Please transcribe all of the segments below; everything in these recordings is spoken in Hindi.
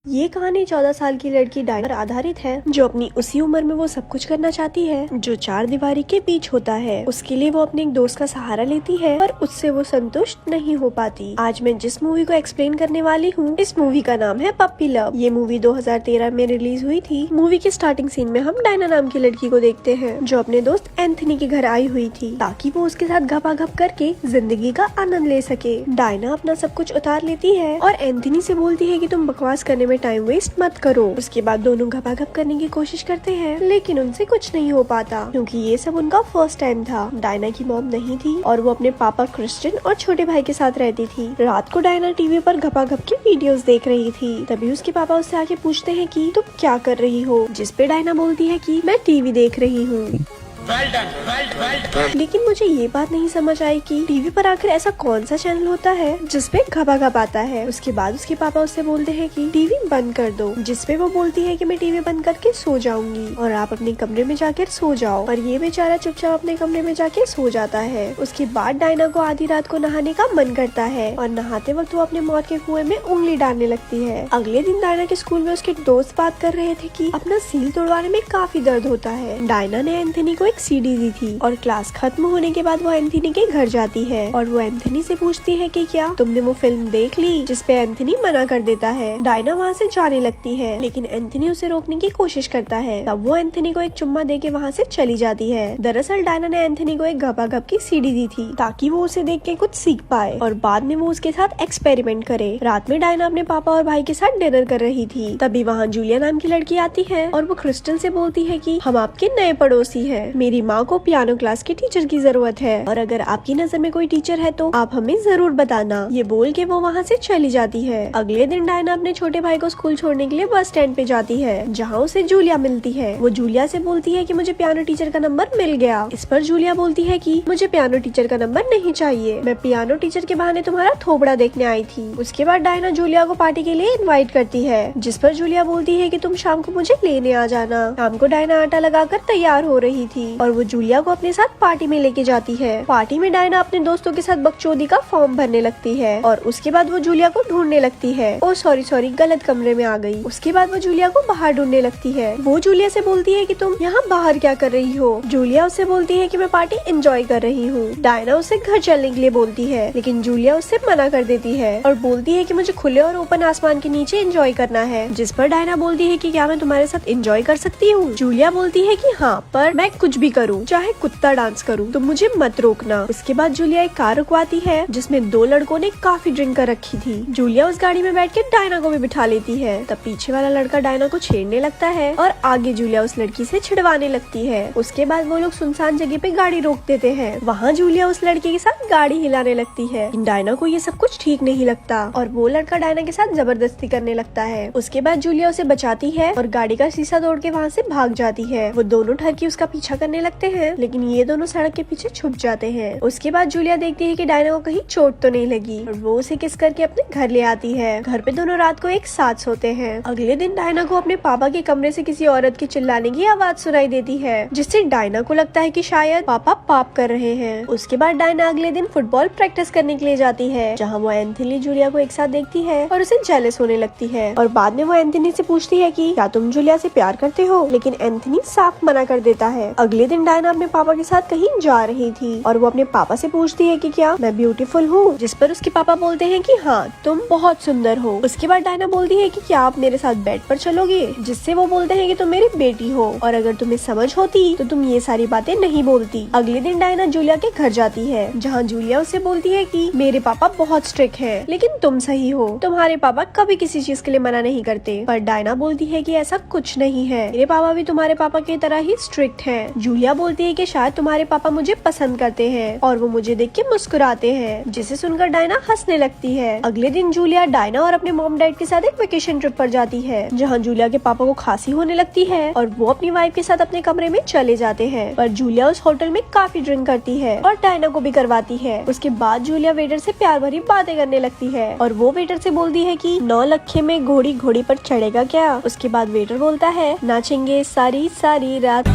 ये कहानी 14 साल की लड़की डायना पर आधारित है जो अपनी उसी उम्र में वो सब कुछ करना चाहती है जो चार दीवारी के बीच होता है। उसके लिए वो अपने एक दोस्त का सहारा लेती है पर उससे वो संतुष्ट नहीं हो पाती। आज मैं जिस मूवी को एक्सप्लेन करने वाली हूँ इस मूवी का नाम है पप्पी लव। ये मूवी 2013 में रिलीज हुई थी। मूवी के स्टार्टिंग सीन में हम डायना नाम की लड़की को देखते हैं जो अपने दोस्त एंथनी के घर आई हुई थी ताकि वो उसके साथ घपाघप करके जिंदगी का आनंद ले सके। डायना अपना सब कुछ उतार लेती है और एंथनी से बोलती है कि तुम बकवास करने में टाइम वेस्ट मत करो। उसके बाद दोनों घपाघप करने की कोशिश करते हैं लेकिन उनसे कुछ नहीं हो पाता क्योंकि ये सब उनका फर्स्ट टाइम था। डायना की मॉम नहीं थी और वो अपने पापा क्रिस्टियन और छोटे भाई के साथ रहती थी। रात को डायना टीवी पर घपाघप की वीडियोस देख रही थी। तभी उसके पापा उससे आके पूछते हैं कि तुम क्या कर रही हो, जिस पे डायना बोलती है कि मैं टीवी देख रही हूँ। लेकिन मुझे ये बात नहीं समझ आई कि टीवी पर आखिर ऐसा कौन सा चैनल होता है जिसपे घपाघप आता है। उसके बाद उसके पापा उससे बोलते हैं कि टीवी बंद कर दो, जिसपे वो बोलती है कि मैं टीवी बंद करके सो जाऊंगी और आप अपने कमरे में जाकर सो जाओ। और ये बेचारा चुपचाप अपने कमरे में जाके सो जाता है। उसके बाद डायना को आधी रात को नहाने का मन करता है और नहाते वक्त वो अपने मौत के कुएं में उंगली डालने लगती है। अगले दिन डायना के स्कूल में उसके दोस्त बात कर रहे थे कि अपना सील तोड़वाने में काफी दर्द होता है। डायना ने एंथनी को एक सीडी दी थी और क्लास खत्म होने के बाद वो एंथनी के घर जाती है और वो एंथनी से पूछती है कि क्या तुमने वो फिल्म देख ली, जिसपे एंथनी मना कर देता है। डायना वहाँ से जाने लगती है लेकिन एंथनी उसे रोकने की कोशिश करता है। तब वो एंथनी को एक चुम्मा देके वहाँ से चली जाती है। दरअसल डायना ने एंथनी को एक घपाघप की सीडी दी थी ताकि वो उसे देख के कुछ सीख पाए और बाद में वो उसके साथ एक्सपेरिमेंट करे। रात में डायना अपने पापा और भाई के साथ डिनर कर रही थी। तभी वहाँ जूलिया नाम की लड़की आती है और वो क्रिस्टल से बोलती है कि हम आपके नए पड़ोसी हैं। मेरी माँ को पियानो क्लास के टीचर की जरूरत है और अगर आपकी नजर में कोई टीचर है तो आप हमें जरूर बताना। ये बोल के वो वहाँ से चली जाती है। अगले दिन डायना अपने छोटे भाई को स्कूल छोड़ने के लिए बस स्टैंड पे जाती है जहाँ उसे जूलिया मिलती है। वो जूलिया से बोलती है कि मुझे पियानो टीचर का नंबर मिल गया। इस पर जूलिया बोलती है कि मुझे पियानो टीचर का नंबर नहीं चाहिए, मैं पियानो टीचर के बहाने तुम्हारा थोबड़ा देखने आई थी। उसके बाद डायना जूलिया को पार्टी के लिए इनवाइट करती है जिस पर जूलिया बोलती है कि तुम शाम को मुझे लेने आ जाना। शाम को डायना आटा लगाकर तैयार हो रही थी और वो जूलिया को अपने साथ पार्टी में लेके जाती है। पार्टी में डायना अपने दोस्तों के साथ बकचोदी का फॉर्म भरने लगती है और उसके बाद वो जूलिया को ढूंढने लगती है। ओ सॉरी गलत कमरे में आ गई। उसके बाद वो जूलिया को बाहर ढूंढने लगती है। वो जूलिया से बोलती है कि तुम यहाँ बाहर क्या कर रही हो। जूलिया उससे बोलती है कि मैं पार्टी एंजॉय कर रही हूँ। डायना उससे घर चलने के लिए बोलती है लेकिन जूलिया उससे मना कर देती है और बोलती है कि मुझे खुले और ओपन आसमान के नीचे एंजॉय करना है। जिस पर डायना बोलती है कि क्या मैं तुम्हारे साथ एंजॉय कर सकती हूँ। जूलिया बोलती है कि हाँ, पर मैं कुछ भी करूँ, चाहे कुत्ता डांस करूँ, तो मुझे मत रोकना। उसके बाद जूलिया एक कार रुकवाती है जिसमें दो लड़कों ने काफी ड्रिंक कर रखी थी। जूलिया उस गाड़ी में बैठ के डायना को भी बिठा लेती है। तब पीछे वाला लड़का डायना को छेड़ने लगता है और आगे जूलिया उस लड़की से छिड़वाने लगती है। उसके बाद वो लोग सुनसान जगह पे गाड़ी रोक देते हैं। वहाँ जूलिया उस लड़के के साथ गाड़ी हिलाने लगती है। डायना को ये सब कुछ ठीक नहीं लगता और वो लड़का डायना के साथ जबरदस्ती करने लगता है। उसके बाद जूलिया उसे बचाती है और गाड़ी का शीशा तोड़ के वहाँ से भाग जाती है। वो दोनों ठरकी उसका पीछा करने लगते हैं लेकिन ये दोनों सड़क के पीछे छुप जाते हैं। उसके बाद जूलिया देखती है कि डायना को कहीं चोट तो नहीं लगी और वो उसे किस करके अपने घर ले आती है। घर पे दोनों रात को एक साथ सोते हैं। अगले दिन डायना को अपने पापा के कमरे से किसी औरत के चिल्लाने की आवाज सुनाई देती है जिससे डायना को लगता है कि शायद पापा पाप कर रहे हैं। उसके बाद डायना अगले दिन फुटबॉल प्रैक्टिस करने के लिए जाती है जहाँ वो एंथनी जूलिया को एक साथ देखती है और उसे जेलस होने लगती है और बाद में वो एंथनी से पूछती है कि क्या तुम जूलिया से प्यार करते हो, लेकिन एंथनी साफ मना कर देता है। अगले दिन डायना अपने पापा के साथ कहीं जा रही थी और वो अपने पापा से पूछती है कि क्या मैं ब्यूटीफुल हूँ, जिस पर उसके पापा बोलते हैं कि हाँ, तुम बहुत सुंदर हो। उसके बाद डायना बोलती है कि क्या आप मेरे साथ बेड पर चलोगे, जिससे वो बोलते हैं कि तुम मेरी बेटी हो और अगर तुम्हें समझ होती तो तुम ये सारी बातें नहीं बोलती। अगले दिन डायना जूलिया के घर जाती है जहाँ जूलिया उससे बोलती है कि मेरे पापा बहुत स्ट्रिक्ट हैं लेकिन तुम सही हो, तुम्हारे पापा कभी किसी चीज के लिए मना नहीं करते। पर डायना बोलती है कि ऐसा कुछ नहीं है, मेरे पापा भी तुम्हारे पापा की तरह ही स्ट्रिक्ट हैं। जूलिया बोलती है कि शायद तुम्हारे पापा मुझे पसंद करते हैं और वो मुझे देख के मुस्कुराते हैं, जिसे सुनकर डायना हंसने लगती है। अगले दिन जूलिया डायना और अपने मॉम डैड के साथ एक वेकेशन ट्रिप पर जाती है जहाँ जूलिया के पापा को खांसी होने लगती है और वो अपनी वाइफ के साथ अपने कमरे में चले जाते हैं। पर जूलिया उस होटल में काफी ड्रिंक करती है और डायना को भी करवाती है। उसके बाद जूलिया वेटर से प्यार भरी बातें करने लगती है और वो वेटर से बोलती है कि 9 लखे में घोड़ी घोड़ी पर चढ़ेगा क्या। उसके बाद वेटर बोलता है नाचेंगे सारी सारी रात।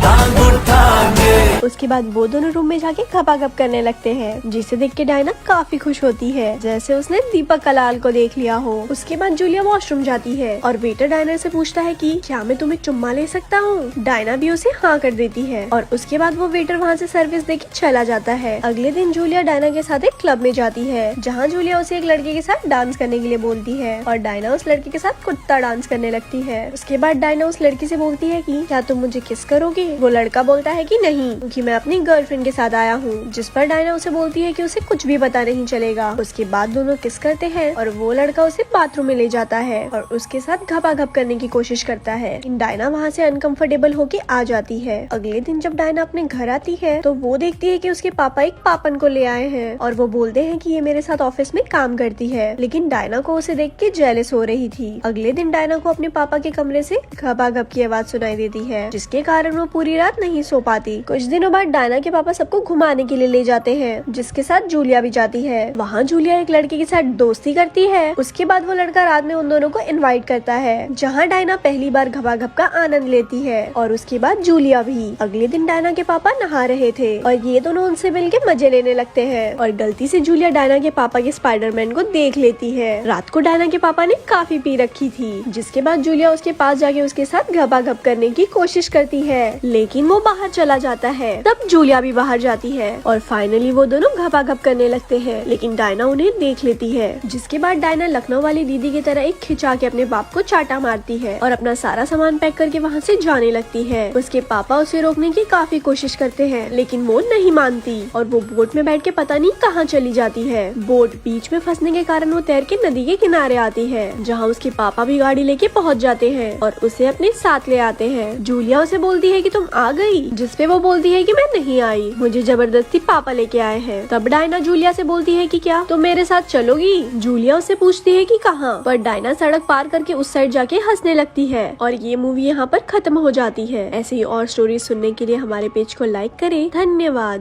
जाएंगे। उसके बाद वो दोनों रूम में जाके खपाखप करने लगते हैं, जिसे देख के डायना काफी खुश होती है, जैसे उसने दीपक कलाल को देख लिया हो। उसके बाद जूलिया वॉशरूम जाती है और वेटर डायना से पूछता है कि क्या मैं तुम्हें चुम्मा ले सकता हूँ। डायना भी उसे हाँ कर देती है और उसके बाद वो वेटर वहाँ से सर्विस देके चला जाता है। अगले दिन जूलिया डायना के साथ एक क्लब में जाती है, जहाँ जूलिया उसे एक लड़के के साथ डांस करने के लिए बोलती है और डायना उस लड़के के साथ कुत्ता डांस करने लगती है। उसके बाद डायना उस लड़की से बोलती है कि क्या तुम मुझे किस करोगे। वो लड़का बोलता है कि नहीं, क्योंकि मैं अपनी गर्लफ्रेंड के साथ आया हूँ। जिस पर डायना उसे बोलती है कि उसे कुछ भी पता नहीं चलेगा। उसके बाद दोनों किस करते हैं और वो लड़का उसे बाथरूम में ले जाता है और उसके साथ घपाघप करने की कोशिश करता है। डायना वहाँ से अनकंफर्टेबल होके आ जाती है। अगले दिन जब डायना अपने घर आती है तो वो देखती है कि उसके पापा एक पापन को ले आए हैं और वो बोलते हैं कि ये मेरे साथ ऑफिस में काम करती है, लेकिन डायना को उसे देख के जेलस हो रही थी। अगले दिन डायना को अपने पापा के कमरे से घपाघप की आवाज सुनाई देती है, जिसके कारण वो पूरी रात नहीं सो पाती। कुछ दिनों बाद डायना के पापा सबको घुमाने के लिए ले जाते हैं, जिसके साथ जूलिया भी जाती है। वहाँ जूलिया एक लड़के के साथ दोस्ती करती है। उसके बाद वो लड़का रात में उन दोनों को इनवाइट करता है, जहाँ डायना पहली बार घपाघप का आनंद लेती है और उसके बाद जूलिया भी। अगले दिन डायना के पापा नहा रहे थे और ये दोनों उनसे मिलके मजे लेने लगते हैं और गलती से जूलिया डायना के पापा के स्पाइडरमैन को देख लेती है। रात को डायना के पापा ने काफी पी रखी थी, जिसके बाद जूलिया उसके पास जाके उसके साथ घपाघप करने की कोशिश करती है, लेकिन वो बाहर चला जाता है। तब जूलिया भी बाहर जाती है और फाइनली वो दोनों घपाघप करने लगते हैं, लेकिन डायना उन्हें देख लेती है। जिसके बाद डायना लखनऊ वाली दीदी की तरह एक खिंचा के अपने बाप को चाटा मारती है और अपना सारा सामान पैक करके वहाँ से जाने लगती है। उसके पापा उसे रोकने की काफी कोशिश करते हैं, लेकिन वो नहीं मानती और वो बोट में बैठ के पता नहीं कहाँ चली जाती है। बोट बीच में फंसने के कारण वो तैर के नदी के किनारे आती है, जहाँ उसके पापा भी गाड़ी लेके पहुँच जाते हैं और उसे अपने साथ ले आते हैं। जूलिया उसे बोलती है कि तुम आ गई, जिसपे वो बोलती है कि मैं नहीं आई, मुझे जबरदस्ती पापा लेके आए हैं। तब डायना जूलिया से बोलती है कि क्या तुम मेरे साथ चलोगी। जूलिया उससे पूछती है कि कहाँ, पर डायना सड़क पार करके उस साइड जाके हंसने लगती है और ये मूवी यहाँ पर खत्म हो जाती है। ऐसे ही और स्टोरी सुनने के लिए हमारे पेज को लाइक करें। धन्यवाद।